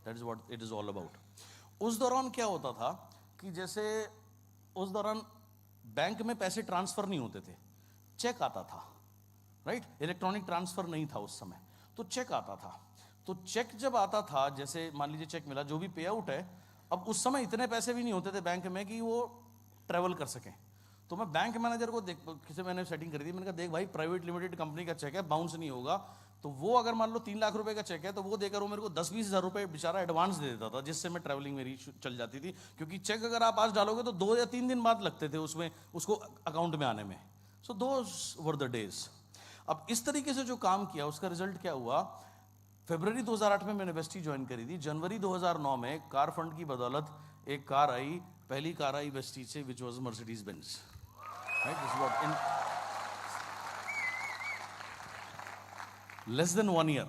That is what it is all about. उस दौरान क्या होता था कि जैसे उस दौरान बैंक में पैसे ट्रांसफर नहीं होते थे, चेक आता था, राइट? इलेक्ट्रॉनिक ट्रांसफर नहीं था उस समय, तो चेक आता था। तो चेक जब आता था, जैसे मान लीजिए चेक मिला, जो भी पे आउट है, अब उस समय इतने पैसे भी नहीं होते थे बैंक में कि वो ट्रेवल कर सकें। तो मैं बैंक मैनेजर को किसी मैंने सेटिंग करी थी, मैंने कहा देख भाई, प्राइवेट लिमिटेड कंपनी का चेक है, बाउंस नहीं होगा। तो वो अगर मान लो 3 लाख रुपए का चेक है, तो वो देकर वो मेरे को 10-20 हज़ार रुपए बेचारा एडवांस दे देता था, जिससे मैं ट्रैवलिंग मेरी चल जाती थी। क्योंकि चेक अगर आप आज डालोगे तो 2 या 3 दिन बाद लगते थे उसमें, उसको अकाउंट में आने में। So those were the days. अब इस तरीके से जो काम किया, उसका रिजल्ट क्या हुआ? फरवरी 2008 में मैंने वेस्टी ज्वाइन करी थी। जनवरी 2009 में कार फंड की बदौलत एक कार आई, पहली कार आई वेस्टी से, which was Mercedes Benz, right? This what in less than 1 year.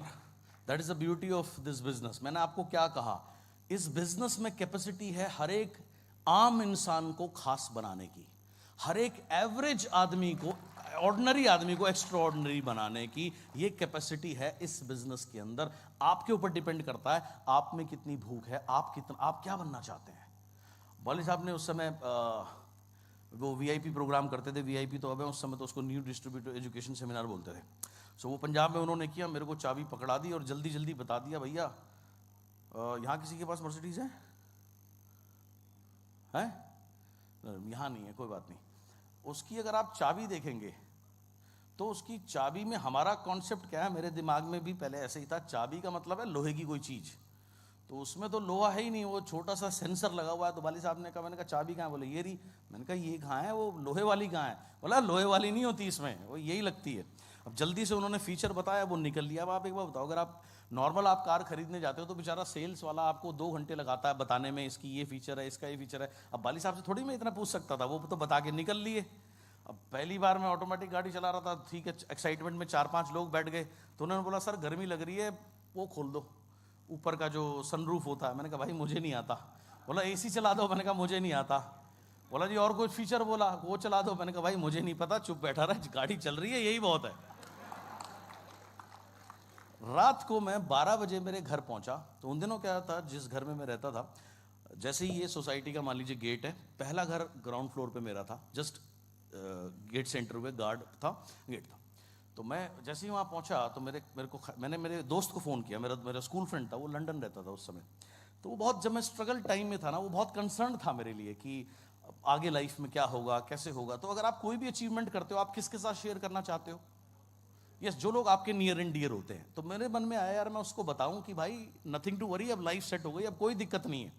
That is the beauty of this business. मैंने आपको क्या कहा, इस बिजनेस में कैपेसिटी है हर एक आम इंसान को खास बनाने की, हर एक एवरेज आदमी को, ऑर्डिनरी आदमी को एक्स्ट्रा ऑर्डिनरी बनाने की। ये कैपेसिटी है इस बिजनेस के अंदर। आपके ऊपर डिपेंड करता है आप में कितनी भूख है, आप क्या बनना चाहते हैं। वाली साहब ने उस समय वो वीआईपी प्रोग्राम करते थे, वीआईपी तो अब है, उस समय तो उसको न्यू डिस्ट्रीब्यूटर एजुकेशन सेमिनार बोलते थे। सो वो पंजाब में उन्होंने किया, मेरे को चाबी पकड़ा दी और जल्दी जल्दी बता दिया, भैया यहाँ किसी के पास मर्सिडीज है? यहाँ नहीं है, कोई बात नहीं। उसकी अगर आप चाबी देखेंगे तो उसकी चाबी में हमारा कॉन्सेप्ट क्या है, मेरे दिमाग में भी पहले ऐसे ही था, चाबी का मतलब है लोहे की कोई चीज़। तो उसमें तो लोहा है ही नहीं, वो छोटा सा सेंसर लगा हुआ है। तो वाली साहब ने कहा, मैंने कहा चाबी कहाँ है? बोले ये रही। मैंने कहा ये कहाँ है? वो लोहे वाली कहाँ है? बोला लोहे वाली नहीं होती इसमें, वो यही लगती है। अब जल्दी से उन्होंने फीचर बताया, वो निकल लिया। अब आप एक बार बताओ, अगर आप नॉर्मल आप कार खरीदने जाते हो तो बेचारा सेल्स वाला आपको 2 घंटे लगाता है बताने में, इसकी ये फीचर है, इसका ये फीचर है। अब वाली साहब से थोड़ी मैं इतना पूछ सकता था, वो तो बता के निकल लिए। अब पहली बार मैं ऑटोमेटिक गाड़ी चला रहा था, ठीक है, एक्साइटमेंट में 4-5 लोग बैठ गए। तो उन्होंने बोला सर गर्मी लग रही है, वो खोल दो, ऊपर का जो सनरूफ होता है। मैंने कहा भाई मुझे नहीं आता। बोला एसी चला दो। मैंने कहा मुझे नहीं आता। बोला जी और कोई फीचर? बोला वो चला दो। मैंने कहा भाई मुझे नहीं पता, चुप बैठा रहा, गाड़ी चल रही है, यही बहुत है। रात को मैं 12 बजे मेरे घर पहुंचा। तो उन दिनों क्या था, जिस घर में मैं रहता था, जैसे ही ये सोसाइटी का मान लीजिए गेट है, पहला घर ग्राउंड फ्लोर पे मेरा था, जस्ट गेट सेंटर हुए गार्ड था, गेट था। तो मैं जैसे ही वहाँ पहुँचा तो मैंने मेरे दोस्त को फ़ोन किया, मेरा स्कूल फ्रेंड था, वो लंदन रहता था उस समय। तो वो बहुत, जब मैं स्ट्रगल टाइम में था ना, वो बहुत कंसर्न था मेरे लिए कि आगे लाइफ में क्या होगा, कैसे होगा। तो अगर आप कोई भी अचीवमेंट करते हो, आप किसके साथ शेयर करना चाहते हो? यस, जो लोग आपके नियर एंड डियर होते हैं। तो मेरे मन में आया यार मैं उसको बताऊं कि भाई नथिंग टू वरी, अब लाइफ सेट हो गई, अब कोई दिक्कत नहीं है।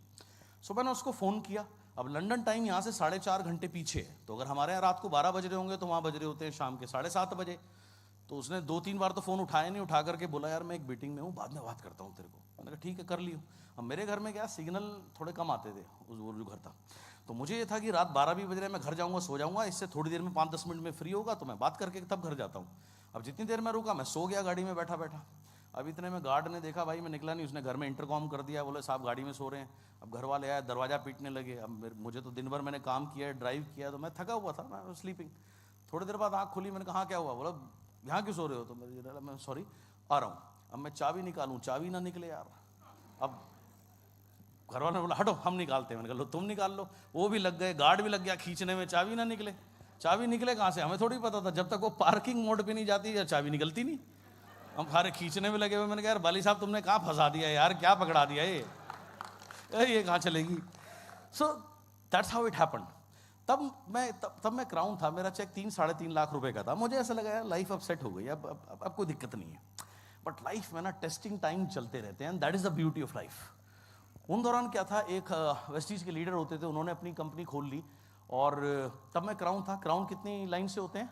सो मैंने उसको फ़ोन किया। अब लंदन टाइम यहाँ से 4.5 घंटे पीछे है, तो अगर हमारे यहाँ रात को 12 बज रहे होंगे तो वहाँ बज रहे होते हैं शाम के 7:30 बजे। तो उसने 2-3 बार तो फ़ोन उठाया नहीं, उठा करके बोला यार मैं एक मीटिंग में हूँ, बाद में बात करता हूँ तेरे को। मैंने कहा ठीक है, कर लियो। अब मेरे घर में क्या सिग्नल थोड़े कम आते थे, उस वो जो घर था। तो मुझे ये था कि रात 12 भी बज रहे, मैं घर जाऊँगा, सो जाऊँगा, इससे थोड़ी देर में 5-10 मिनट में फ्री होगा तो मैं बात करके तब घर जाता हूँ। अब जितनी देर मैं रुका, मैं सो गया गाड़ी में बैठा बैठा। अब इतने में गार्ड ने देखा भाई मैं निकला नहीं, उसने घर में इंटरकॉम कर दिया, बोले साहब गाड़ी में सो रहे हैं। अब घर वाले आए, दरवाज़ा पीटने लगे। अब मुझे तो दिन भर मैंने काम किया है, ड्राइव किया, तो मैं थका हुआ था, मैं स्लीपिंग। थोड़ी देर बाद आँख खोली, मैंने कहा हाँ क्या हुआ? बोला यहाँ क्यों सो रहे हो? तो मैं सॉरी आ रहा हूँ। अब मैं चाबी निकालूँ, चाबी ना निकले यार। अब घर वाले ने बोला हटो हम निकालते हैं। मैंने कहा लो तुम निकाल लो। वो भी लग गए, गार्ड भी लग गया खींचने में, चाबी ना निकले। चाबी निकले कहाँ से? हमें थोड़ी पता था, जब तक वो पार्किंग मोड पे नहीं जाती या चाबी निकलती नहीं। हम सारे खींचने में लगे हुए। मैंने कहा यार बाली साहब तुमने कहाँ फंसा दिया यार, क्या पकड़ा दिया ये कहाँ चलेगी? So that's how it happened. तब मैं क्राउन था, मेरा चेक 3-3.5 लाख रुपए का था। मुझे ऐसा लगा यार लाइफ अब सेट हो गई, अब कोई दिक्कत नहीं है। बट लाइफ में ना टेस्टिंग टाइम चलते रहते हैं, that is the beauty of life. उन दौरान क्या था, एक वेस्टीज के लीडर होते थे, उन्होंने अपनी कंपनी खोल ली। और तब मैं क्राउन था। क्राउन कितनी लाइन से होते हैं?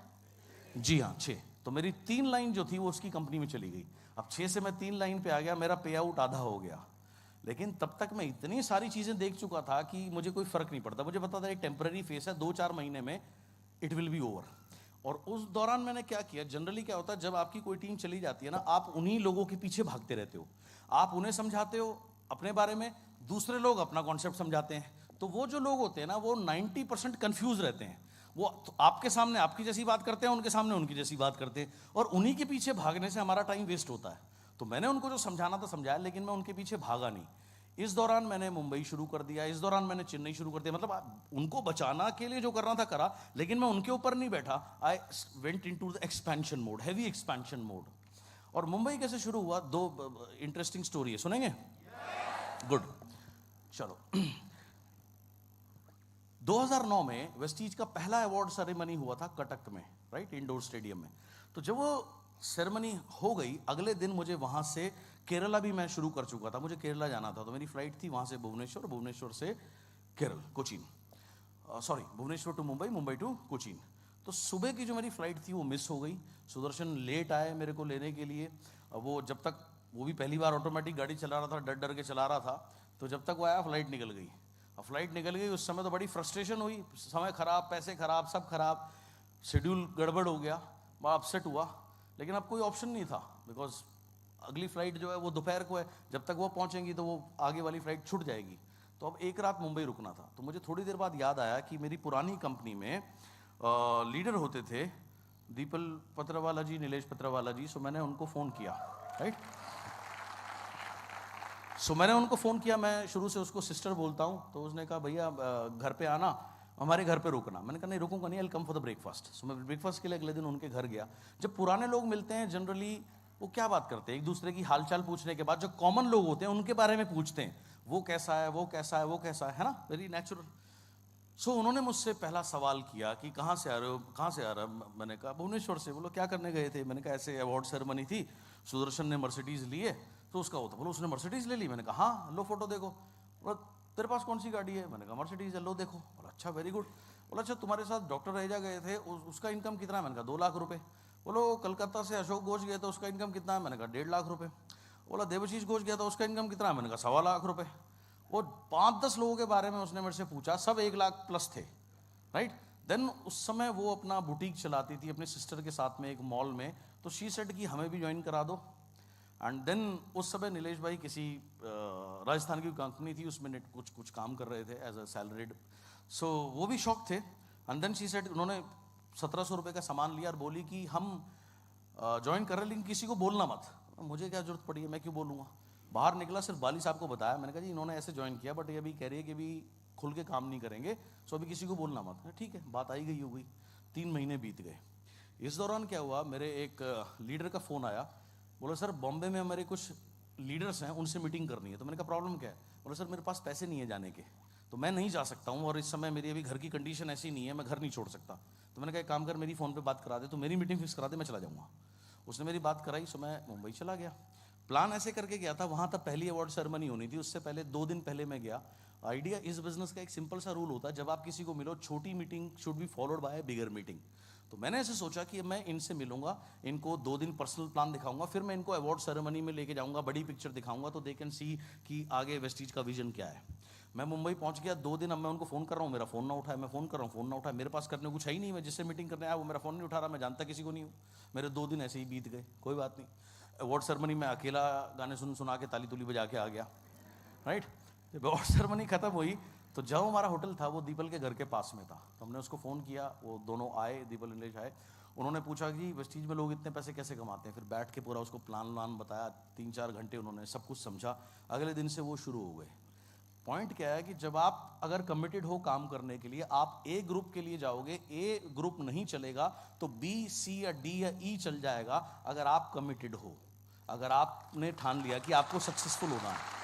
जी हाँ 6। तो मेरी 3 लाइन जो थी वो उसकी कंपनी में चली गई। अब 6 से मैं 3 लाइन पे आ गया, मेरा पे आउट आधा हो गया। लेकिन तब तक मैं इतनी सारी चीज़ें देख चुका था कि मुझे कोई फ़र्क नहीं पड़ता। मुझे पता था ये टेम्पररी फेस है, 2-4 महीने में इट विल बी ओवर। और उस दौरान मैंने क्या किया, जनरली क्या होता है जब आपकी कोई टीम चली जाती है ना, आप उन्हीं लोगों के पीछे भागते रहते हो। आप उन्हें समझाते हो अपने बारे में, दूसरे लोग अपना कॉन्सेप्ट समझाते हैं। तो वो जो लोग होते हैं ना, वो 90% कन्फ्यूज रहते हैं। वो तो आपके सामने आपकी जैसी बात करते हैं, उनके सामने उनकी जैसी बात करते हैं, और उन्हीं के पीछे भागने से हमारा टाइम वेस्ट होता है। तो मैंने उनको जो समझाना था समझाया, लेकिन मैं उनके पीछे भागा नहीं। इस दौरान मैंने मुंबई शुरू कर दिया, इस दौरान मैंने चेन्नई शुरू कर दिया। मतलब उनको बचाना के लिए जो करना था करा, लेकिन मैं उनके ऊपर नहीं बैठा। I went into the expansion mode, heavy expansion mode. और मुंबई कैसे शुरू हुआ, दो इंटरेस्टिंग स्टोरी है, सुनेंगे? गुड, चलो। 2009 में वेस्टीज का पहला अवार्ड सेरेमनी हुआ था कटक में, राइट, इंडोर स्टेडियम में। तो जब वो सेरेमनी हो गई, अगले दिन मुझे वहां से केरला भी मैं शुरू कर चुका था, मुझे केरला जाना था। तो मेरी फ्लाइट थी वहां से भुवनेश्वर, भुवनेश्वर से Kerala, Cochin, sorry Bhubaneswar to Mumbai, Mumbai to Cochin. तो सुबह की जो मेरी फ्लाइट थी वो मिस हो गई। सुदर्शन लेट आए मेरे को लेने के लिए। वो जब तक, वो भी पहली बार ऑटोमेटिक गाड़ी चला रहा था, डर डर के चला रहा था। तो जब तक वो आया फ्लाइट निकल गई। अब फ्लाइट निकल गई, उस समय तो बड़ी फ्रस्ट्रेशन हुई, समय खराब, पैसे खराब, सब खराब, शेड्यूल गड़बड़ हो गया, बड़ा अपसेट हुआ। लेकिन अब कोई ऑप्शन नहीं था, बिकॉज अगली फ्लाइट जो है वो दोपहर को है, जब तक वो पहुंचेंगी तो वो आगे वाली फ्लाइट छूट जाएगी। तो अब एक रात मुंबई रुकना था। तो मुझे थोड़ी देर बाद याद आया कि मेरी पुरानी कंपनी में लीडर होते थे दीपल पत्रवाला जी, नीलेश पत्रवाला जी। सो मैंने उनको फ़ोन किया, राइट। सो मैंने उनको फ़ोन किया, मैं शुरू से उसको सिस्टर बोलता हूँ। तो उसने कहा भैया घर पे आना, हमारे घर पे रुकना। मैंने कहा नहीं रुकूंगा नहीं, I will come for the breakfast. So मैं ब्रेकफास्ट के लिए अगले दिन उनके घर गया। जब पुराने लोग मिलते हैं जनरली वो क्या बात करते हैं, एक दूसरे की हालचाल पूछने के बाद जो कॉमन लोग होते हैं उनके बारे में पूछते हैं, वो कैसा है, वो कैसा है, वो कैसा है ना, वेरी नेचुरल। सो उन्होंने मुझसे पहला सवाल किया कि कहाँ से आ रहे हो, कहाँ से आ रहा है। मैंने कहा भुवनेश्वर से। बोलो क्या करने गए थे? मैंने कहा ऐसे अवार्ड सेरेमनी थी, सुदर्शन ने मर्सिडीज़ ली है तो उसका होता। बोलो उसने मर्सिडीज़ ले ली? मैंने कहा हाँ, लो फोटो देखो। बोला तेरे पास कौन सी गाड़ी है? मैंने कहा मर्सिडीज़ है, लो देखो। बोला अच्छा, वेरी गुड। बोला अच्छा तुम्हारे साथ डॉक्टर रहेजा गए थे, उसका इनकम कितना है? मैंने कहा 2 लाख रुपए। बोलो कलकत्ता से अशोक घोष गया था, उसका इनकम कितना है? मैंने कहा 1.5 लाख रुपए। बोला देवशीष घोष गया था, उसका इनकम कितना है? मैंने कहा 1.25 लाख रुपए। वो 5-10 लोगों के बारे में उसने मेरे से पूछा, सब 1 लाख प्लस थे, राइट। देन उस समय वो अपना बुटीक चलाती थी अपने सिस्टर के साथ में एक मॉल में। तो शी सेड कि हमें भी ज्वाइन करा दो। एंड देन उस समय नीलेश भाई किसी राजस्थान की कंपनी थी, उसमें कुछ काम कर रहे थे एज अ सैलरीड। सो वो भी शौक थे। एंड देन शी सेड, उन्होंने 1700 रुपये का सामान लिया और बोली कि हम ज्वाइन कर रहे हैं लेकिन किसी को बोलना मत। मुझे क्या जरूरत पड़ी है, मैं क्यों बोलूँगा। बाहर निकला, सिर्फ बाली साहब को बताया। मैंने कहा जी इन्होंने ऐसे ज्वाइन किया, बट ये अभी कह रही है कि अभी खुल के काम नहीं करेंगे, सो अभी किसी को बोलना मत। ठीक है, बात आई गई हो गई। 3 महीने बीत गए। इस दौरान क्या हुआ, मेरे एक लीडर का फ़ोन आया। बोला सर बॉम्बे में हमारे कुछ लीडर्स हैं, उनसे मीटिंग करनी है। तो मैंने कहा प्रॉब्लम क्या है? बोला सर मेरे पास पैसे नहीं है जाने के, तो मैं नहीं जा सकता हूँ, और इस समय मेरी अभी घर की कंडीशन ऐसी नहीं है, मैं घर नहीं छोड़ सकता। तो मैंने कहा एक काम कर, मेरी फ़ोन पे बात करा दे, तो मेरी मीटिंग फिक्स करा दे, मैं चला जाऊँगा। उसने मेरी बात कराई, सो मैं मुंबई चला गया। प्लान ऐसे करके गया था, वहाँ तक पहली अवार्ड सेरेमनी होनी थी, उससे पहले 2 दिन पहले मैं गया। आइडिया इस बिजनेस का एक सिंपल सा रूल होता है, जब आप किसी को मिलो, छोटी meeting should be followed by bigger meeting. तो मैंने ऐसे सोचा कि मैं इनसे मिलूंगा, इनको 2 दिन पर्सनल प्लान दिखाऊंगा, फिर मैं इनको अवार्ड सेरेमनी में लेके जाऊंगा, बड़ी पिक्चर दिखाऊंगा, तो दे कैन सी कि आगे वेस्टीज का विजन क्या है। मैं मुंबई पहुंच गया। 2 दिन अब मैं उनको फ़ोन कर रहा हूँ, मेरा फ़ोन ना उठाए, मैं फ़ोन कर रहा हूँ, फ़ोन ना उठाए। मेरे पास करने कुछ है ही नहीं, मैं जिससे मीटिंग करने आया वो मेरा फ़ोन नहीं उठा रहा, मैं जानता किसी को नहीं हूँ। मेरे 2 दिन ऐसे ही बीत गए, कोई बात नहीं। अवार्ड सेरेमनी में अकेला गाने सुना के ताली तुली बजा के आ गया, राइट। जब अवार्ड सेरेमनी खत्म हुई तो जब हमारा होटल था वो दीपल के घर के पास में था, तो हमने उसको फ़ोन किया, वो दोनों आए, दीपल नीलेश आए। उन्होंने पूछा कि वेस्टीज में लोग इतने पैसे कैसे कमाते हैं। फिर बैठ के पूरा उसको प्लान बताया, 3-4 घंटे उन्होंने सब कुछ समझा। अगले दिन से वो शुरू हो गए। पॉइंट क्या है कि जब आप अगर कमिटेड हो काम करने के लिए, आप ए ग्रुप के लिए जाओगे, ए ग्रुप नहीं चलेगा तो बी, सी या डी या ई चल जाएगा, अगर आप कमिटेड हो, अगर आपने ठान लिया कि आपको सक्सेसफुल होना है।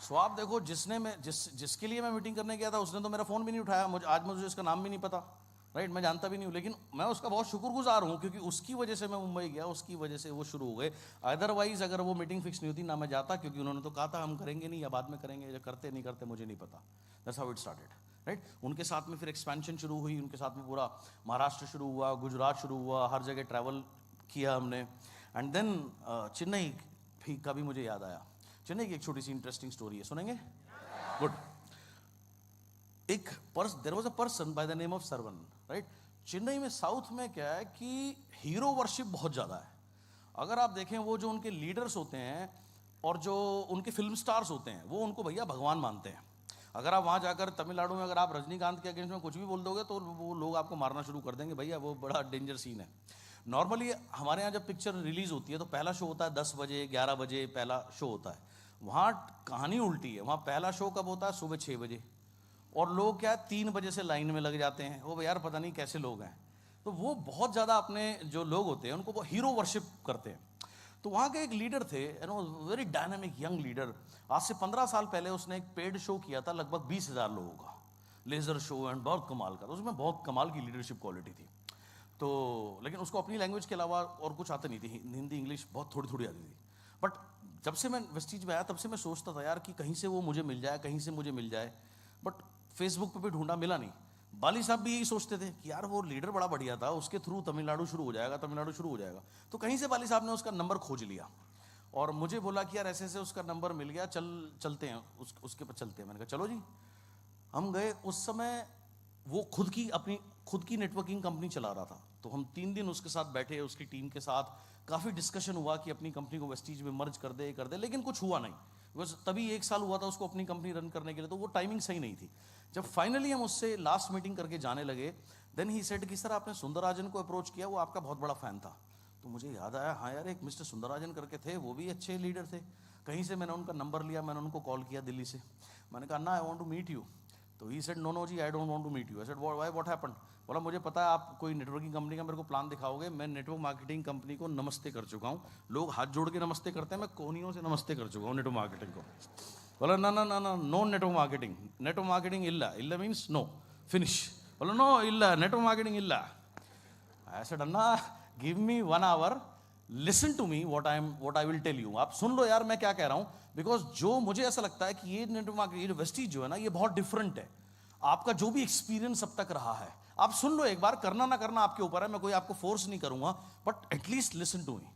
सो आप देखो, जिसके लिए मैं मीटिंग करने गया था उसने तो मेरा फ़ोन भी नहीं उठाया, मुझे इसका नाम भी नहीं पता, राइट, मैं जानता भी नहीं हूँ, लेकिन मैं उसका बहुत शुक्रगुजार हूँ क्योंकि उसकी वजह से मैं मुंबई गया, उसकी वजह से वो शुरू हो गए। अदरवाइज अगर वो मीटिंग फिक्स नहीं होती ना मैं जाता, क्योंकि उन्होंने तो कहा था हम करेंगे नहीं या बाद में करेंगे, या करते नहीं करते मुझे नहीं पता। That's how it started, right. उनके साथ में फिर एक्सपेंशन शुरू हुई, उनके साथ में पूरा महाराष्ट्र शुरू हुआ, गुजरात शुरू हुआ, हर जगह ट्रैवल किया हमने। एंड देन चेन्नई का भी मुझे याद आया। चेन्नई की एक छोटी सी इंटरेस्टिंग स्टोरी है, सुनेंगे? Good. There was a person by the name of Saravan, right. Chennai में साउथ में क्या है कि हीरो वर्शिप बहुत ज़्यादा है। अगर आप देखें, वो जो उनके लीडर्स होते हैं और जो उनके फिल्म स्टार्स होते हैं, वो उनको भैया भगवान मानते हैं। अगर आप वहाँ जाकर तमिलनाडु में अगर आप रजनीकांत के अगेंस्ट में कुछ भी बोल दोगे तो वो लोग आपको मारना शुरू कर देंगे, भैया वो बड़ा डेंजर सीन है। नॉर्मली हमारे यहाँ जब पिक्चर रिलीज होती है तो पहला शो होता है 10 बजे 11 बजे पहला शो होता है। वहाँ कहानी उल्टी है, वहाँ पहला शो कब होता है? सुबह 6 बजे। और लोग क्या 3 बजे से लाइन में लग जाते हैं। वो यार पता नहीं कैसे लोग हैं। तो वो बहुत ज़्यादा अपने जो लोग होते हैं उनको वो हीरो वर्शिप करते हैं। तो वहाँ के एक लीडर थे, you know, very dynamic young leader. आज से 15 साल पहले उसने एक पेड शो किया था लगभग 20,000 लोगों का, लेज़र शो, एंड बहुत कमाल का। तो उसमें बहुत कमाल की लीडरशिप क्वालिटी थी। तो लेकिन उसको अपनी लैंग्वेज के अलावा और कुछ आता नहीं थी, हिंदी इंग्लिश बहुत थोड़ी थोड़ी आती थी। बट जब से मैं वेस्टीज में आया तब से मैं सोचता था यार कि कहीं से वो मुझे मिल जाए, कहीं से मुझे मिल जाए। बट फेसबुक पे भी ढूंढा, मिला नहीं। बाली साहब भी यही सोचते थे कि यार वो लीडर बड़ा बढ़िया था, उसके थ्रू तमिलनाडु शुरू हो जाएगा, तमिलनाडु शुरू हो जाएगा। तो कहीं से बाली साहब ने उसका नंबर खोज लिया और मुझे बोला कि यार ऐसे ऐसे उसका नंबर मिल गया, चलते हैं उसके पर चलते हैं। मैंने कहा चलो जी। हम गए। उस समय वो खुद की नेटवर्किंग कंपनी चला रहा था। तो हम 3 दिन उसके साथ बैठे, उसकी टीम के साथ काफ़ी डिस्कशन हुआ कि अपनी कंपनी को वेस्टीज में मर्ज कर दे, लेकिन कुछ हुआ नहीं। बस तभी 1 साल हुआ था उसको अपनी कंपनी रन करने के लिए, तो वो टाइमिंग सही नहीं थी। जब फाइनली हम उससे लास्ट मीटिंग करके जाने लगे, देन ही सेड कि सर आपने सुंदरराजन को अप्रोच किया, वो आपका बहुत बड़ा फैन था। तो मुझे याद आया, हाँ यार एक मिस्टर सुंदरराजन करके थे, वो भी अच्छे लीडर थे। कहीं से मैंने उनका नंबर लिया, मैंने उनको कॉल किया दिल्ली से। मैंने कहा ना, I want to meet you. तो ही सेड नो जी, I don't want to meet you. I said why, what happened? बोला मुझे पता है आप कोई नेटवर्किंग कंपनी का मेरे को प्लान दिखाओगे। मैं नेटवर्क मार्केटिंग कंपनी को नमस्ते कर चुका हूँ। लोग हाथ जोड़ के नमस्ते करते हैं, मैं कोहनियों से नमस्ते कर चुका हूँ नेटवर्क मार्केटिंग को। बोला ना ना ना ना, नो नेटवर्क मार्केटिंग इल्ला मीन्स नो, फिनिश। बोला नो इल्ला, नेटवर्क मार्केटिंग इल्ला। आई सेड अन्ना give me 1 hour, listen to me what I will tell you. आप सुन लो यार मैं क्या कह रहा हूँ। बिकॉज जो मुझे ऐसा लगता है कि ये नेटवर्क मार्केटिंग, ये जो वेस्टीज जो है ना, ये बहुत डिफरेंट है। आपका जो भी एक्सपीरियंस अब तक रहा है, आप सुन लो एक बार, करना ना करना आपके ऊपर है, मैं कोई आपको फोर्स नहीं करूंगा, but at least listen to me.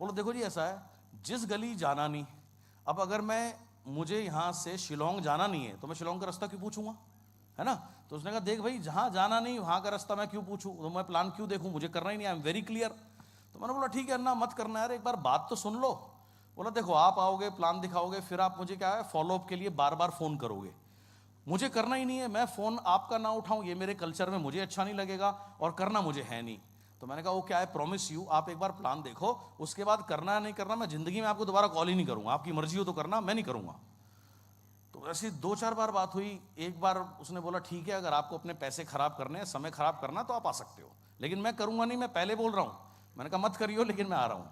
बोलो देखो जी ऐसा है, जिस गली जाना नहीं, अब अगर मुझे यहाँ से शिलोंग जाना नहीं है तो मैं शिलोंग का रास्ता क्यों पूछूंगा, है ना? तो उसने कहा देख भाई, जहाँ जाना नहीं वहाँ का रास्ता मैं क्यों पूछूं, तो मैं प्लान क्यों देखूं, मुझे करना ही नहीं, आई एम वेरी क्लियर। तो मैंने बोला ठीक है अन्ना, मत करना यार, एक बार बात तो सुन लो। बोला देखो आप आओगे, प्लान दिखाओगे, फिर आप मुझे क्या है फॉलोअप के लिए बार बार फोन करोगे, मुझे करना ही नहीं है। मैं फोन आपका ना उठाऊं, ये मेरे कल्चर में मुझे अच्छा नहीं लगेगा और करना मुझे है नहीं। तो मैंने कहा वो क्या है, प्रॉमिस यू, आप एक बार प्लान देखो, उसके बाद करना नहीं करना, मैं जिंदगी में आपको दोबारा कॉल ही नहीं करूंगा, आपकी मर्जी हो तो करना, मैं नहीं करूंगा। तो ऐसी 2-4 बार बात हुई। एक बार उसने बोला ठीक है, अगर आपको अपने पैसे खराब करने हैं, समय खराब करना, तो आप आ सकते हो, लेकिन मैं करूंगा नहीं, मैं पहले बोल रहा हूं। मैंने कहा मत करियो, लेकिन मैं आ रहा हूं।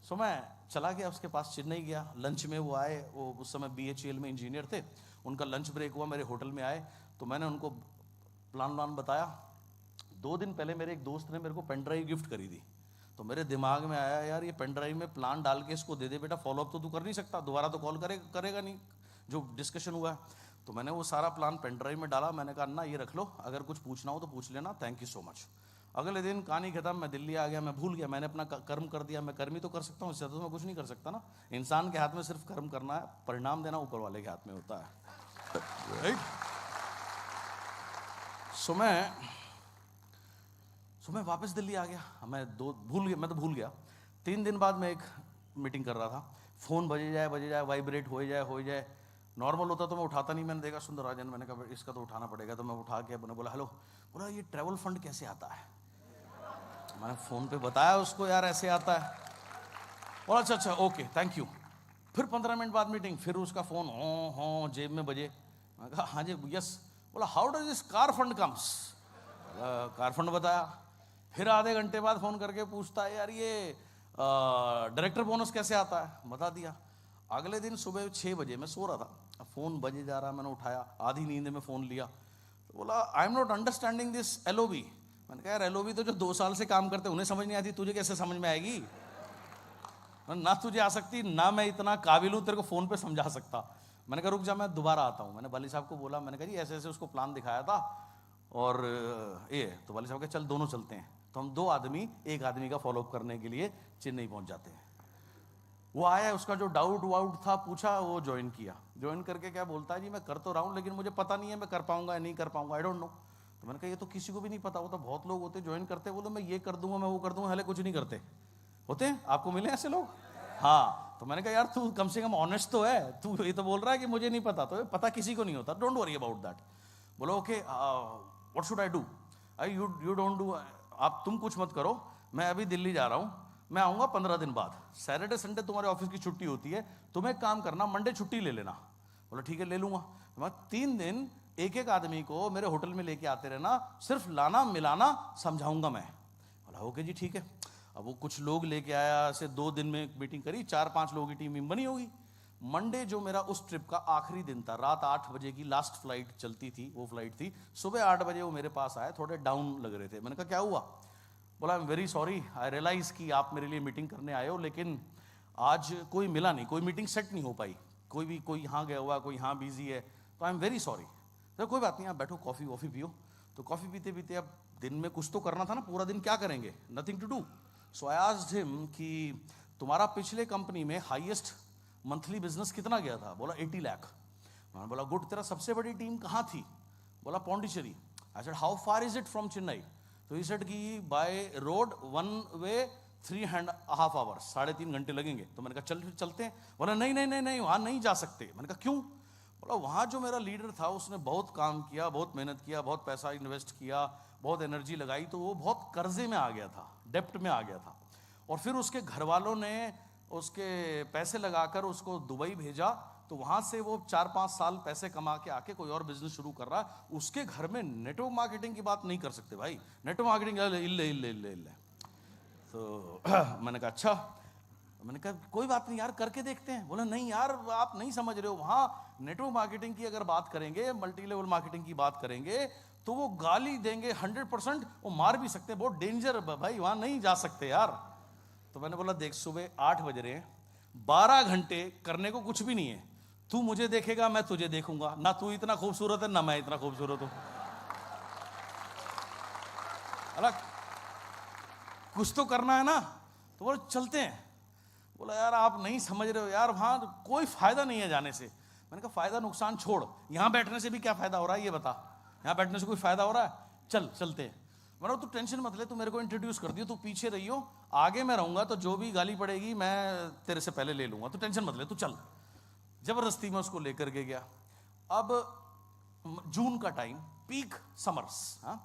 सो मैं चला गया उसके पास, चेन्नई गया। लंच में वो आए, वो उस समय BHEL में इंजीनियर थे, उनका लंच ब्रेक हुआ, मेरे होटल में आए, तो मैंने उनको प्लान बताया। 2 दिन पहले मेरे एक दोस्त ने मेरे को पेन ड्राइव गिफ्ट करी थी। तो मेरे दिमाग में आया यार ये पेन ड्राइव में प्लान डाल के इसको दे दे बेटा, फॉलोअप तो तू कर नहीं सकता, दोबारा तो कॉल करेगा नहीं जो डिस्कशन हुआ है। तो मैंने वो सारा प्लान पेन ड्राइव में डाला। मैंने कहा ना ये रख लो, अगर कुछ पूछना हो तो पूछ लेना, थैंक यू सो मच। अगले दिन कहानी खत्म, मैं दिल्ली आ गया, मैं भूल गया, मैंने अपना कर्म कर दिया। मैं कर्म ही तो कर सकता हूँ, इससे तो मैं कुछ नहीं कर सकता ना। इंसान के हाथ में सिर्फ कर्म करना है, परिणाम देना ऊपर वाले के हाथ में होता है, राइट? सो मैं वापस दिल्ली आ गया। मैं तो भूल गया। 3 दिन बाद मैं एक मीटिंग कर रहा था, फोन बजे जाए, वाइब्रेट हो जाए। नॉर्मल होता तो मैं उठाता नहीं। मैंने देखा सुंदरराजन, मैंने कहा इसका तो उठाना पड़ेगा। तो मैं उठा के मैंने बोला हेलो। बोला ये ट्रैवल फंड कैसे आता है? मैंने फ़ोन पे बताया उसको यार ऐसे आता है। बोला अच्छा ओके थैंक यू। फिर 15 मिनट बाद मीटिंग, फिर उसका फ़ोन हो जेब में बजे। मैं कहा हाँ जी यस। बोला how does this car fund comes? Car fund बताया। फिर आधे घंटे बाद फ़ोन करके पूछता है यार ये डायरेक्टर बोनस कैसे आता है? बता दिया। अगले दिन सुबह 6 बजे मैं सो रहा था, अब फ़ोन बजे जा रहा, मैंने उठाया, आधी नींद में फ़ोन लिया। तो बोला I am not understanding this LOB। मैंने कहा यार LOB तो जो 2 साल से काम करते उन्हें समझ नहीं आती, तुझे कैसे समझ में आएगी? ना तुझे आ सकती, ना मैं इतना काबिल हूँ तेरे को फ़ोन पे समझा सकता। मैंने कहा रुक जा मैं दोबारा आता हूँ। मैंने बाली साहब को बोला, मैंने कहा जी ऐसे ऐसे उसको प्लान दिखाया था और ये तो बाली साहब के चल दोनों चलते हैं। तो हम 2 आदमी एक आदमी का फॉलोअप करने के लिए चेन्नई पहुँच जाते हैं। वो आया, उसका जो डाउट वाउट था पूछा, वो ज्वाइन किया। ज्वाइन करके क्या बोलता है जी मैं कर तो रहा हूँ लेकिन मुझे पता नहीं है मैं कर पाऊंगा या नहीं कर पाऊंगा, आई डोंट नो। तो मैंने कहा ये तो किसी को भी नहीं पता, वो तो बहुत लोग होते ज्वाइन करते, बोलो मैं ये कर दूंगा मैं वो कर दूंगा, हाले कुछ नहीं करते होते हैं। आपको मिले ऐसे लोग? हाँ। तो मैंने कहा यार तू कम से कम ऑनेस्ट तो है, तू ये तो बोल रहा है कि मुझे नहीं पता, तो पता किसी को नहीं होता, डोंट वरी अबाउट दैट। बोलो okay what should I do? You don't do, आप तुम कुछ मत करो, मैं अभी दिल्ली जा रहा हूँ, मैं आऊँगा 15 दिन बाद, सैटरडे संडे तुम्हारे ऑफिस की छुट्टी होती है, तुम्हें एक काम करना, मंडे छुट्टी ले लेना। बोला ठीक है ले लूँगा। मैं 3 दिन एक एक आदमी को मेरे होटल में लेके आते रहना, सिर्फ लाना मिलाना समझाऊंगा मैं। बोला ओके जी ठीक है। अब वो कुछ लोग लेके आया, ऐसे 2 दिन में मीटिंग करी, 4-5 लोगों की टीम बनी होगी। मंडे जो मेरा उस ट्रिप का आखिरी दिन था, रात 8 बजे की लास्ट फ्लाइट चलती थी, वो फ्लाइट थी, सुबह 8 बजे वो मेरे पास आए, थोड़े डाउन लग रहे थे। मैंने कहा क्या हुआ? बोला I am very sorry, I realise कि आप मेरे लिए मीटिंग करने आए हो, लेकिन आज कोई मिला नहीं, कोई मीटिंग सेट नहीं हो पाई, कोई यहाँ गया हुआ, कोई यहाँ बिजी है, तो आई एम वेरी सॉरी। तो कोई बात नहीं, आप बैठो, कॉफ़ी वॉफ़ी पियो। तो कॉफ़ी पीते पीते अब दिन में कुछ तो करना था ना, पूरा दिन क्या करेंगे, nothing to do. So I asked him कि तुम्हारा पिछले कंपनी में हाईएस्ट मंथली बिजनेस कितना गया था? बोला 80 लाख। मैंने बोला गुड, तेरा सबसे बड़ी टीम कहाँ थी? बोला Pondicherry. I said how far is it from Chennai? तो ही सेड कि बाय रोड 1 वे 3.5 आवर्स, 3.5 घंटे लगेंगे। तो मैंने कहा चल चलते हैं। बोला नहीं नहीं नहीं नहीं, वहाँ नहीं जा सकते। मैंने कहा क्यों? बोला वहाँ जो मेरा लीडर था उसने बहुत काम किया, बहुत मेहनत किया, बहुत पैसा इन्वेस्ट किया, बहुत एनर्जी लगाई, तो वो बहुत कर्जे में आ गया था, डेप्ट में आ गया था, और फिर उसके घर वालों ने उसके पैसे लगाकर उसको दुबई भेजा। तो वहाँ से वो 4-5 साल पैसे कमा के आके कोई और बिजनेस शुरू कर रहा। उसके घर में नेटवर्क मार्केटिंग की बात नहीं कर सकते भाई, नेटवर्क मार्केटिंग इल्ले। तो मैंने कहा अच्छा। मैंने कहा कोई बात नहीं यार, करके देखते हैं। बोला नहीं यार, आप नहीं समझ रहे हो, वहाँ नेटवर्क मार्केटिंग की अगर बात करेंगे, मल्टी लेवल मार्केटिंग की बात करेंगे, तो वो गाली देंगे 100%, वो मार भी सकते हैं, बहुत डेंजर भाई, वहाँ नहीं जा सकते यार। तो मैंने बोला देख, सुबह 8 बज रहे हैं, 12 घंटे करने को कुछ भी नहीं है, तू मुझे देखेगा, मैं तुझे देखूंगा, ना तू इतना खूबसूरत है ना मैं इतना खूबसूरत हूं, अलग कुछ तो करना है ना। तो बोले चलते हैं। बोला यार आप नहीं समझ रहे हो यार, वहाँ कोई फायदा नहीं है जाने से। मैंने कहा फायदा नुकसान छोड़, यहाँ बैठने से भी क्या फायदा हो रहा है ये बता, यहाँ बैठने से कोई फायदा हो रहा है? चलते हैं। मैंने तू टेंशन मत ले, तू मेरे को इंट्रोड्यूस कर दियो, तू पीछे रहियो, आगे मैं रहूंगा, तो जो भी गाली पड़ेगी मैं तेरे से पहले ले लूंगा, तू टेंशन मत ले, तू चल। जबरदस्ती में उसको लेकर के गया। अब जून का टाइम, पीक समर्स, हाँ,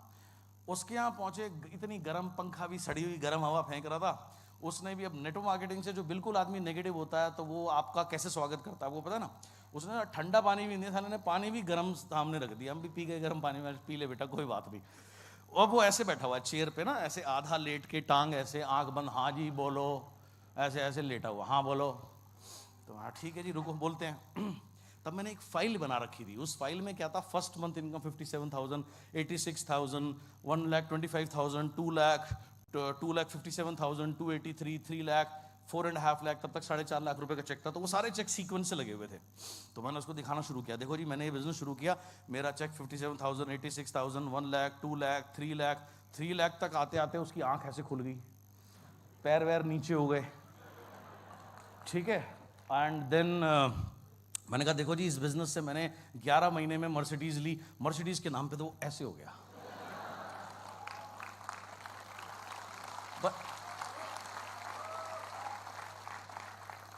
उसके यहाँ पहुंचे, इतनी गर्म, पंखा भी सड़ी हुई गर्म हवा फेंक रहा था। उसने भी, अब नेटवर्क मार्केटिंग से जो बिल्कुल आदमी नेगेटिव होता है तो वो आपका कैसे स्वागत करता है वो पता है ना। उसने ठंडा पानी भी नहीं था, ने पानी भी गर्म सामने रख दिया, हम भी पी गए गर्म पानी में, पी ले बेटा कोई बात नहीं। अब वो ऐसे बैठा हुआ है चेयर पे ना, ऐसे आधा लेट के, टांग ऐसे, आंख बंद, हाँ जी बोलो, ऐसे ऐसे लेटा हुआ, हाँ बोलो। तो हाँ ठीक है जी रुको बोलते हैं। तब मैंने एक फाइल बना रखी थी, उस फाइल में क्या था, first month income 57,000, 86,000, 1,25,000, 2 lakh, 2,57,000, 283, 3 lakh, 4.5 lakh, तब तक 4.5 लाख रुपए का चेक था। तो वो सारे चेक सीक्वेंस से लगे हुए थे। तो मैंने उसको दिखाना शुरू किया, देखो जी मैंने ये बिजनेस शुरू किया, मेरा चेक 57,000, 86,000, 1 लाख, 2 लाख, 3 लाख, 3 लाख तक आते आते उसकी आंख ऐसे खुल गई, पैर वैर नीचे हो गए, ठीक है। एंड देन मैंने कहा देखो जी इस बिजनेस से मैंने 11 महीने में मर्सिडीज ली, मर्सिडीज के नाम पे तो वो ऐसे हो गया।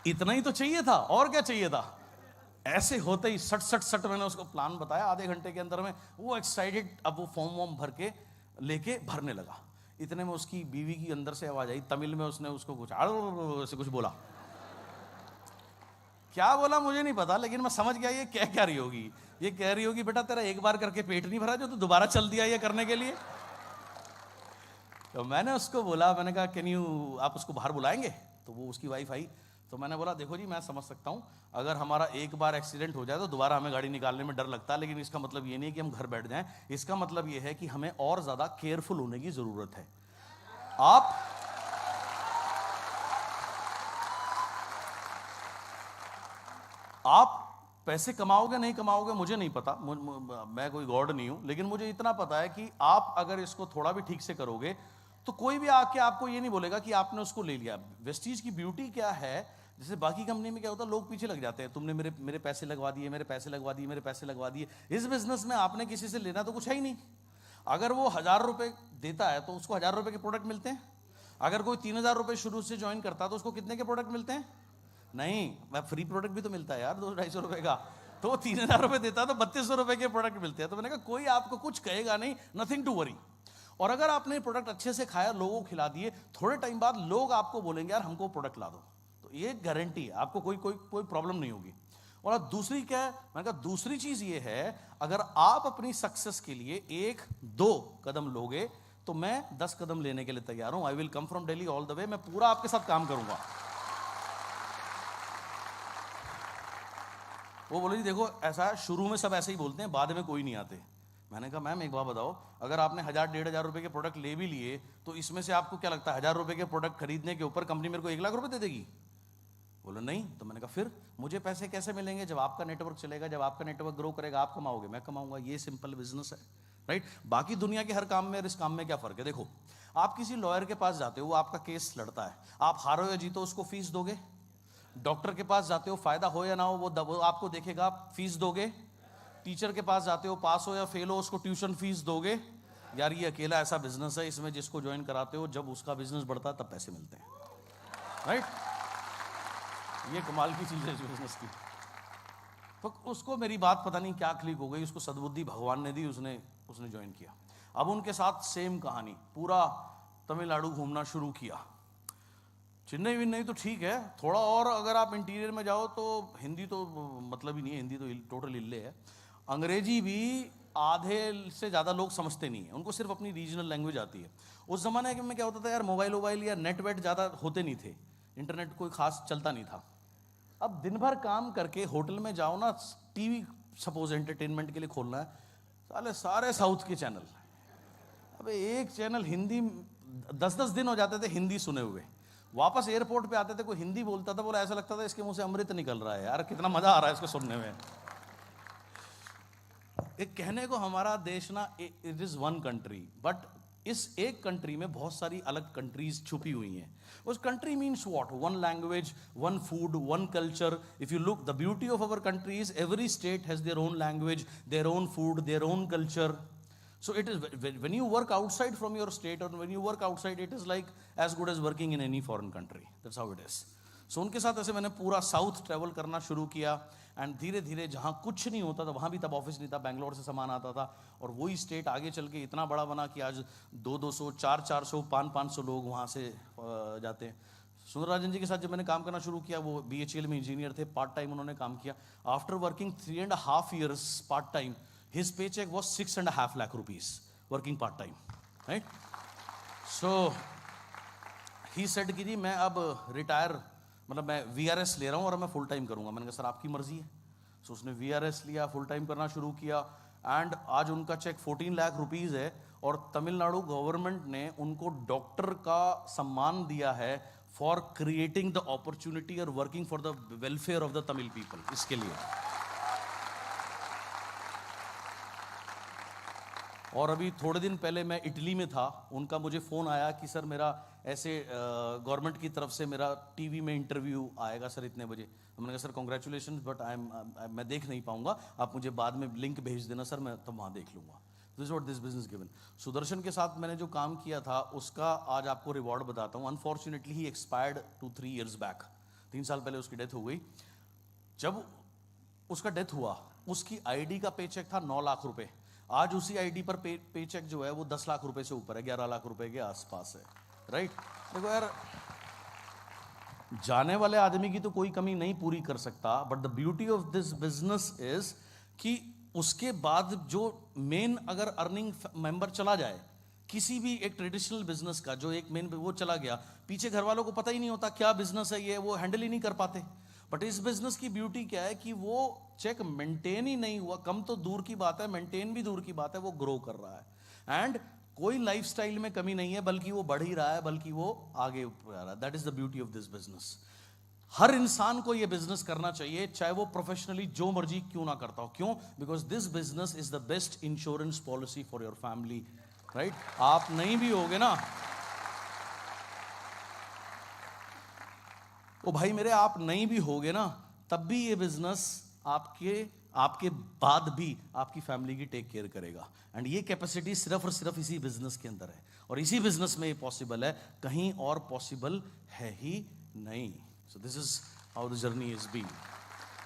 इतना ही तो चाहिए था, और क्या चाहिए था? ऐसे होते ही सट मैंने उसको प्लान बताया, आधे घंटे के अंदर में वो एक्साइटेड, अब वो फॉर्म वॉर्म भर के लेके भरने लगा। इतने में उसकी बीवी की अंदर से आवाज आई, तमिल में, उसने उसको कुछ ऐसे कुछ बोला, क्या बोला मुझे नहीं पता, लेकिन मैं समझ गया ये क्या रही होगी। ये कह रही होगी बेटा तेरा एक बार करके पेट नहीं भरा जो तू दोबारा चल दिया ये करने के लिए। तो मैंने उसको बोला, मैंने कहा कैन यू, आप उसको बाहर बुलाएंगे? तो वो उसकी वाइफ आई। तो मैंने बोला देखो जी मैं समझ सकता हूँ, अगर हमारा एक बार एक्सीडेंट हो जाए तो दोबारा हमें गाड़ी निकालने में डर लगता है, लेकिन इसका मतलब ये नहीं है कि हम घर बैठ जाएं, इसका मतलब ये है कि हमें और ज्यादा केयरफुल होने की जरूरत है। आप पैसे कमाओगे नहीं कमाओगे मुझे नहीं पता, मैं कोई गॉड नहीं हूं, लेकिन मुझे इतना पता है कि आप अगर इसको थोड़ा भी ठीक से करोगे तो कोई भी आके आपको ये नहीं बोलेगा कि आपने उसको ले लिया। वेस्टीज की ब्यूटी क्या है, जैसे बाकी कंपनी में क्या होता है, लोग पीछे लग जाते हैं, तुमने मेरे पैसे लगवा दिए, मेरे पैसे लगवा दिए, मेरे पैसे लगवा दिए। इस बिजनेस में आपने किसी से लेना तो कुछ है ही नहीं। अगर वो 1,000 रुपए देता है तो उसको 1,000 रुपए के प्रोडक्ट मिलते हैं। अगर कोई 3,000 रुपए शुरू से ज्वाइन करता है तो उसको कितने के प्रोडक्ट मिलते हैं? नहीं, मैं फ्री प्रोडक्ट भी तो मिलता है यार 200-250 रुपए का। तो वो 3,000 रुपए देता है तो 3,200 रुपए के प्रोडक्ट मिलते हैं। तो मैंने कहा कोई आपको कुछ कहेगा नहीं, नथिंग टू वरी। और अगर आपने प्रोडक्ट अच्छे से खाया, लोगों को खिला दिए, थोड़े टाइम बाद लोग आपको बोलेंगे यार हमको प्रोडक्ट ला दो, तो ये गारंटी है आपको कोई कोई कोई प्रॉब्लम नहीं होगी। और दूसरी क्या है, मैंने कहा दूसरी चीज ये है, अगर आप अपनी सक्सेस के लिए 1-2 कदम लोगे तो मैं 10 कदम लेने के लिए तैयार हूं। आई will come from Delhi all the way, मैं पूरा आपके साथ काम करूंगा। वो बोले जी देखो ऐसा है, शुरू में सब ऐसे ही बोलते हैं, बाद में कोई नहीं आते। मैंने कहा मैम एक बात बताओ, अगर आपने 1000-1500 रुपए के प्रोडक्ट ले भी लिए तो इसमें से आपको क्या लगता है 1000 रुपए के प्रोडक्ट खरीदने के ऊपर कंपनी मेरे को 1 लाख रुपए दे देगी? बोलो नहीं। तो मैंने कहा फिर मुझे पैसे कैसे मिलेंगे? जब आपका नेटवर्क चलेगा, जब आपका नेटवर्क ग्रो करेगा, आप कमाओगे, मैं कमाऊंगा। ये सिंपल बिजनेस है, राइट। बाकी दुनिया के हर काम में और इस काम में क्या फर्क है? देखो, आप किसी लॉयर के पास जाते हो, वो आपका केस लड़ता है, आप हारो या जीतो उसको फीस दोगे। डॉक्टर के पास जाते हो, फायदा हो या ना हो वो आपको देखेगा, फीस दोगे। टीचर के पास जाते हो, पास हो या फेल हो उसको ट्यूशन फीस दोगे। यार ये अकेला ऐसा बिजनेस है, इसमें जिसको ज्वाइन कराते हो जब उसका बिजनेस बढ़ता है तब पैसे मिलते हैं, राइट। ये कमाल की चीज है इस बिजनेस की। तो उसको मेरी बात पता नहीं क्या क्लिक हो गई, उसको सद्बुद्धि भगवान ने दी, उसने ज्वाइन किया। अब उनके साथ सेम कहानी, पूरा तमिलनाडु घूमना शुरू किया। चेन्नई विन्नई तो ठीक है, थोड़ा और अगर आप इंटीरियर में जाओ तो हिंदी तो मतलब ही नहीं है, हिंदी तो टोटल इल्ले है। अंग्रेजी भी आधे से ज़्यादा लोग समझते नहीं है, उनको सिर्फ अपनी रीजनल लैंग्वेज आती है। उस ज़माने में क्या होता था यार, मोबाइल या नेट वेट ज़्यादा होते नहीं थे, इंटरनेट कोई खास चलता नहीं था। अब दिन भर काम करके होटल में जाओ ना, टीवी सपोज एंटरटेनमेंट के लिए खोलना है, सारे साउथ के चैनल। अब एक चैनल हिंदी, 10-10 दिन हो जाते थे हिंदी सुने हुए। वापस एयरपोर्ट पे आते थे, कोई हिंदी बोलता था, बोला ऐसा लगता था इसके मुंह से अमृत निकल रहा है, यार कितना मजा आ रहा है इसको सुनने में। एक कहने को हमारा देश ना, it is one country, but इस एक कंट्री में बहुत सारी अलग कंट्रीज छुपी हुई हैं। उस country means what? One language, one food, one culture. If you look, the beauty of our country is every state has their own language, their own food, their own culture. So it is, when you work outside from your state, or when you work outside, it is like as good as working in any foreign country. That's how it is. So उनके साथ ऐसे मैंने पूरा south travel करना शुरू किया, and धीरे धीरे जहाँ कुछ नहीं होता था, वहाँ भी तब ऑफिस नहीं था, बैंगलोर से सामान आता था, और वही स्टेट आगे चल के इतना बड़ा बना कि आज 200-200, 400-400, 500-500 लोग वहाँ से जाते हैं। सुंदरराजन जी के साथ जब मैंने काम करना शुरू किया, वो BHEL में इंजीनियर थे, पार्ट टाइम उन्होंने काम किया। After working 3.5 years part time, his paycheck was 6.5 lakh rupees working part time, right? So he said कि जी मैं अब रिटायर, मतलब मैं VRS ले रहा हूँ और मैं फुल टाइम करूँगा। मैंने कहा सर आपकी मर्जी है। सो उसने VRS लिया, फुल टाइम करना शुरू किया, एंड आज उनका चेक 14 लाख रुपीज़ है, और तमिलनाडु गवर्नमेंट ने उनको डॉक्टर का सम्मान दिया है फॉर क्रिएटिंग द अपॉर्चुनिटी और working for the welfare of the Tamil people, इसके लिए। और अभी थोड़े दिन पहले मैं इटली में था, उनका मुझे फ़ोन आया कि सर मेरा ऐसे गवर्नमेंट की तरफ से मेरा टीवी में इंटरव्यू आएगा सर इतने बजे। तो मैंने कहा सर कॉन्ग्रेचुलेशन, बट मैं देख नहीं पाऊंगा, आप मुझे बाद में लिंक भेज देना सर, मैं तब वहाँ देख लूँगा। This what this business given. Sudarshan के साथ मैंने जो काम किया था उसका आज आपको रिवॉर्ड बताता हूँ। Unfortunately he expired 2-3 years back, 3 साल पहले उसकी डेथ हो गई। जब उसका डेथ हुआ, उसकी आईडी का पे चेक था 9 लाख रुपए। आज उसी आईडी पर पे चेक जो है वो 10 लाख रुपए से ऊपर है, 11 लाख रुपए के आसपास है, राइट। देखो यार, जाने वाले आदमी की तो कोई कमी नहीं पूरी कर सकता, but the beauty of this business is कि उसके बाद जो मेन अगर अर्निंग मेंबर चला जाए, किसी भी एक ट्रेडिशनल बिजनेस का जो एक मेन वो चला गया, पीछे घर वालों को पता ही नहीं होता क्या बिजनेस है ये, वो हैंडल ही नहीं कर पाते। बट इस बिजनेस की ब्यूटी क्या है कि वो चेक मेंटेन ही नहीं हुआ, कम तो दूर की बात है, मेंटेन भी दूर की बात है, वो ग्रो कर रहा है, एंड कोई लाइफस्टाइल में कमी नहीं है, बल्कि वो बढ़ ही रहा है, बल्कि वो आगे आ रहा है। That is the beauty of this business. हर इंसान को ये बिजनेस करना चाहिए, चाहे वो प्रोफेशनली जो मर्जी क्यों ना करता हो। क्यों? Because this business is the best insurance policy for your family, right. आप नहीं भी होगे ना, ओ भाई मेरे, आप नहीं भी होगे ना, तब भी ये बिजनेस आपके बाद भी आपकी फैमिली की टेक केयर करेगा। एंड ये कैपेसिटी सिर्फ और सिर्फ इसी बिजनेस के अंदर है, और इसी बिजनेस में ये पॉसिबल है, कहीं और पॉसिबल है ही नहीं। So this is how the journey is been,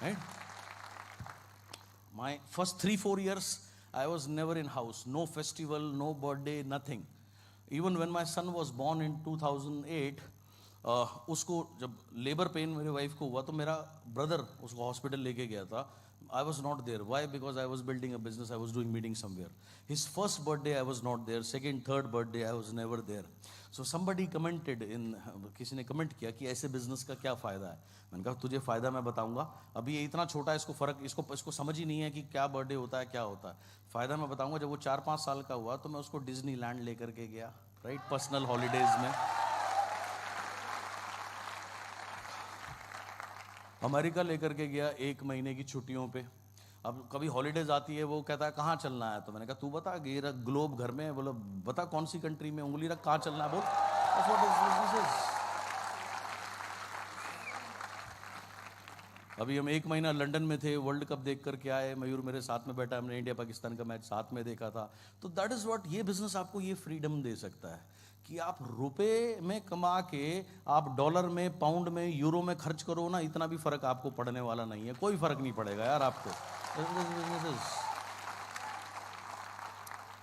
right. My first 3-4 years I was never in house, no festival, no birthday, nothing. Even when my son was born in 2008, उसको जब labour pain मेरी wife को हुआ तो मेरा brother उसको hospital लेके गया था. I was not there. Why? Because I was building a business. I was doing meeting somewhere. His first birthday I was not there. Second, third birthday I was never there. So somebody commented किसी ने comment किया कि ऐसे business का क्या फ़ायदा है. मैंने कहा तुझे फ़ायदा मैं बताऊंगा. अभी ये इतना छोटा है, इसको फ़र्क इसको समझ ही नहीं है कि क्या बर्थडे होता है, क्या होता है. फ़ायदा मैं बताऊंगा. जब वो 4-5 साल का हुआ तो मैं उसको डिज्नीलैंड लेकर के गया, राइट, पर्सनल हॉलीडेज़ में. अमेरिका लेकर के गया 1 महीने की छुट्टियों पे. अब कभी हॉलीडेज आती है, वो कहता है कहाँ चलना है, तो मैंने कहा तू बता, ये रख ग्लोब घर में है, बोला बता कौन सी कंट्री में, उंगली रख, कहाँ चलना है बोल. That's what business is. अभी हम 1 महीना लंदन में थे, वर्ल्ड कप देख करके आए, मयूर मेरे साथ में बैठा, हमने इंडिया पाकिस्तान का मैच साथ में देखा था. तो दैट इज व्हाट, ये बिजनेस आपको ये फ्रीडम दे सकता है कि आप रुपए में कमा के आप डॉलर में, पाउंड में, यूरो में खर्च करो ना, इतना भी फर्क आपको पड़ने वाला नहीं है. कोई फर्क नहीं पड़ेगा यार आपको.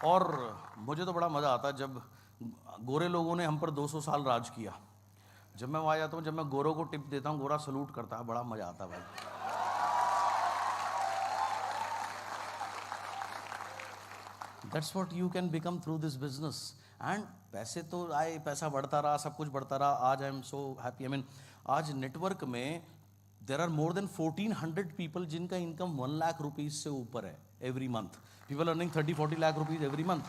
और मुझे तो बड़ा मजा आता है जब गोरे लोगों ने हम पर 200 साल राज किया. जब मैं वहां जाता हूँ, जब मैं गोरों को टिप देता हूँ, गोरा सलूट करता है, बड़ा मजा आता है भाई. That's what you can become through this business. And पैसे तो आए, पैसा बढ़ता रहा, सब कुछ बढ़ता रहा. आज I am so happy. I mean आज नेटवर्क में there are more than 1400 people जिनका इनकम 1 लाख रुपीज से ऊपर है every month. People earning 30-40 lakh rupees every month.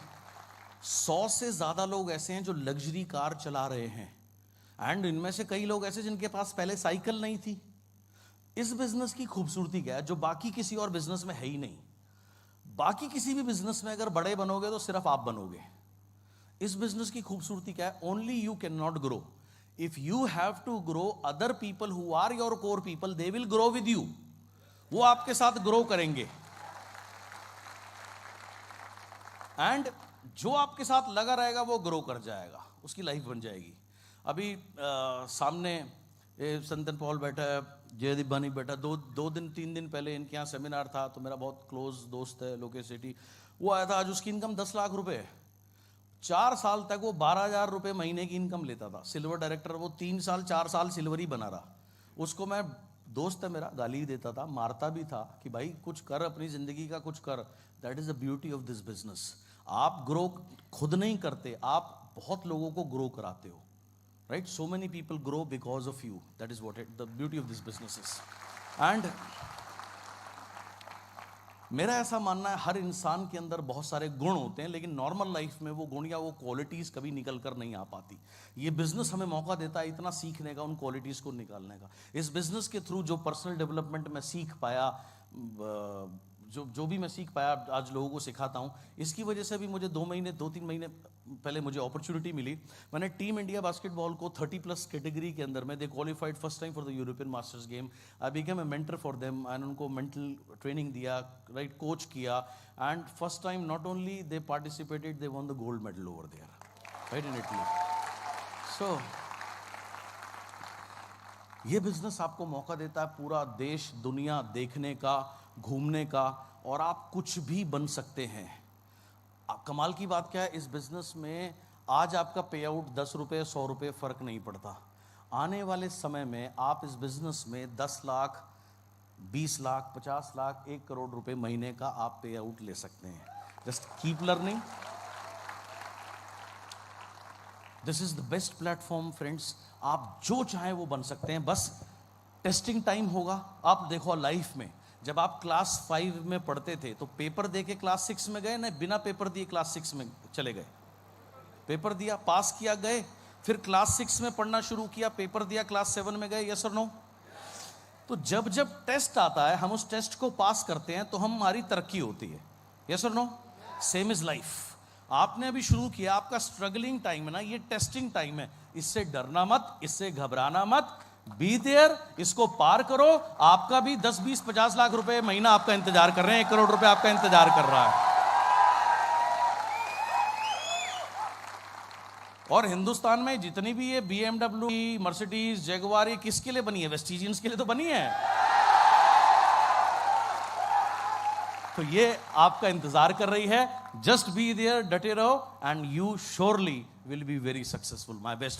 100 से ज्यादा लोग ऐसे हैं जो लग्जरी कार चला रहे हैं. एंड इनमें से कई लोग ऐसे जिनके पास पहले साइकिल नहीं थी. इस बिजनेस की खूबसूरती क्या है, जो बाकी किसी और बिजनेस में है ही नहीं. बाकी किसी भी बिजनेस में अगर बड़े बनोगे तो सिर्फ आप बनोगे. इस बिजनेस की खूबसूरती क्या है, only you can not grow. If you have to grow, other people who are your core people, they will grow with you. वो आपके साथ ग्रो करेंगे. एंड जो आपके साथ लगा रहेगा वो ग्रो कर जाएगा, उसकी लाइफ बन जाएगी. अभी सामने संतन पॉल बैठा है, जयदीप बानी बैठा. 2-3 दिन पहले इनके यहाँ सेमिनार था, तो मेरा बहुत क्लोज दोस्त है लोकेश सेठी, वो आया था. आज उसकी इनकम 10 लाख रुपए है. 4 साल तक वो 12,000 रुपए महीने की इनकम लेता था, सिल्वर डायरेक्टर. वो 3-4 साल सिल्वर ही बना रहा. उसको मैं, दोस्त है मेरा, गाली देता था, मारता भी था कि भाई कुछ कर, अपनी जिंदगी का कुछ कर. That is the beauty of this business. आप ग्रो खुद नहीं करते, आप बहुत लोगों को ग्रो कराते हो, right. So many people grow because of you. That is what the beauty of this business is. And मेरा ऐसा मानना है, हर इंसान के अंदर बहुत सारे गुण होते हैं, लेकिन नॉर्मल लाइफ में वो गुण या वो क्वालिटीज़ कभी निकल कर नहीं आ पाती. ये बिजनेस हमें मौका देता है इतना सीखने का, उन क्वालिटीज़ को निकालने का. इस बिजनेस के थ्रू जो पर्सनल डेवलपमेंट मैं सीख पाया, जो भी मैं सीख पाया, आज लोगों को सिखाता हूँ. इसकी वजह से भी मुझे 2-3 महीने पहले मुझे अपॉर्चुनिटी मिली. मैंने टीम इंडिया बास्केटबॉल को 30+ कैटेगरी के अंदर में, they qualified first time for the European Masters game. I became a mentor for them and उनको मेंटल ट्रेनिंग दिया, राइट, कोच किया. And first time not only they participated, they won the gold medal over there, right, in Italy. So ये business आपको मौका देता है पूरा देश दुनिया देखने का, घूमने का, और आप कुछ भी बन सकते हैं. कमाल की बात क्या है, इस बिजनेस में आज आपका पे आउट 10 रुपये 100 रुपये फर्क नहीं पड़ता. आने वाले समय में आप इस बिजनेस में 10 लाख 20 लाख 50 लाख 1 करोड़ रुपए महीने का आप पे आउट ले सकते हैं. Just keep learning. This is the best platform friends. आप जो चाहें वो बन सकते हैं, बस टेस्टिंग टाइम होगा. आप देखो लाइफ में, जब आप क्लास 5 में पढ़ते थे तो पेपर दे के क्लास 6 में गए ना, बिना पेपर दिए क्लास 6 में चले गए. पेपर दिया, पास किया, गए. फिर क्लास 6 में पढ़ना शुरू किया, पेपर दिया, क्लास 7 में गए. यस और नो? तो जब जब टेस्ट आता है, हम उस टेस्ट को पास करते हैं तो हमारी तरक्की होती है. यस और नो? Same is life. आपने अभी शुरू किया, आपका स्ट्रगलिंग टाइम है ना, ये टेस्टिंग टाइम है. इससे डरना मत, इससे घबराना मत. बी देयर, इसको पार करो. आपका भी 10, 20, 50 लाख रुपए महीना आपका इंतजार कर रहे हैं, 1 करोड़ रुपए आपका इंतजार कर रहा है. और हिंदुस्तान में जितनी भी ये BMW, मर्सिडीज, जगुआर, ये किसके लिए बनी है? वेस्टिजियंस के लिए तो बनी है. तो ये आपका इंतजार कर रही है. जस्ट बी देयर, डटे रहो, and you surely will be very successful. My best.